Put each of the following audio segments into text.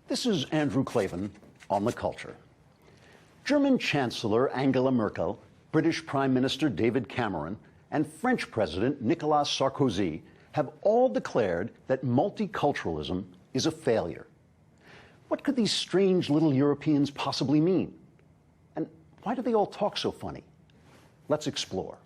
This is Andrew Klavan on the culture. German Chancellor Angela Merkel, British Prime Minister David Cameron, and French President Nicolas Sarkozy have all declared that multiculturalism is a failure. What could these strange little Europeans possibly mean? And why do they all talk so funny? Let's explore.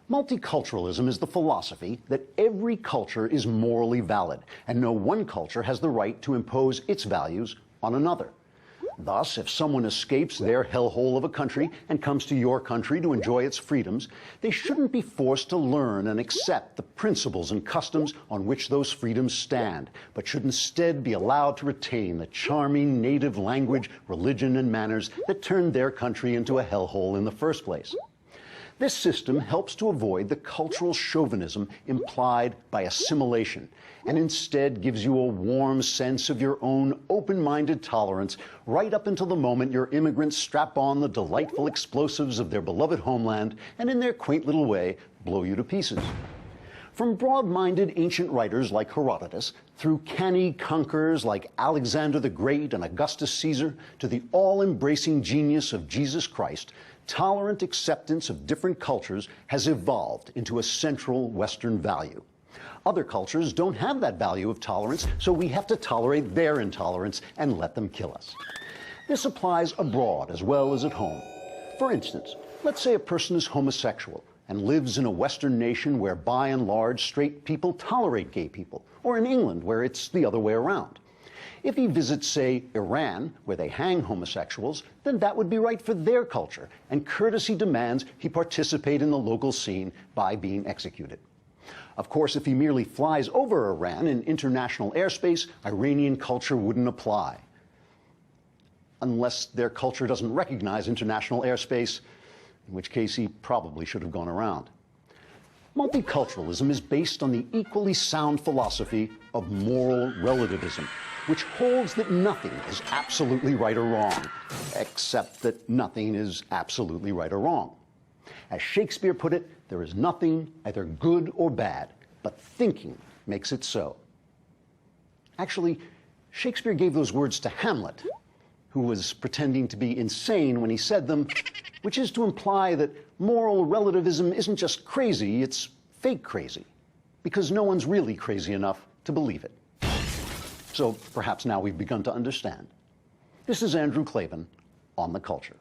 Multiculturalism is the philosophy that every culture is morally valid, and no one culture has the right to impose its values on another. Thus, if someone escapes their hellhole of a country and comes to your country to enjoy its freedoms, they shouldn't be forced to learn and accept the principles and customs on which those freedoms stand, but should instead be allowed to retain the charming native language, religion, and manners that turned their country into a hellhole in the first place. This system helps to avoid the cultural chauvinism implied by assimilation, and instead gives you a warm sense of your own open-minded tolerance right up until the moment your immigrants strap on the delightful explosives of their beloved homeland and in their quaint little way blow you to pieces. From broad-minded ancient writers like Herodotus, through canny conquerors like Alexander the Great and Augustus Caesar, to the all-embracing genius of Jesus Christ, tolerant acceptance of different cultures has evolved into a central Western value. Other cultures don't have that value of tolerance, so we have to tolerate their intolerance and let them kill us. This applies abroad as well as at home. For instance, let's say a person is homosexual and lives in a Western nation where by and large straight people tolerate gay people, or in England where it's the other way around. If he visits, say, Iran, where they hang homosexuals, then that would be right for their culture, and courtesy demands he participate in the local scene by being executed. Of course, if he merely flies over Iran in international airspace, Iranian culture wouldn't apply. Unless their culture doesn't recognize international airspace, in which case he probably should have gone around. Multiculturalism is based on the equally sound philosophy of moral relativism, which holds that nothing is absolutely right or wrong, except that nothing is absolutely right or wrong. As Shakespeare put it, there is nothing either good or bad, but thinking makes it so. Actually, Shakespeare gave those words to Hamlet, who was pretending to be insane when he said them, which is to imply that moral relativism isn't just crazy, it's fake crazy, because no one's really crazy enough to believe it. So perhaps now we've begun to understand. This is Andrew Klavan on the culture.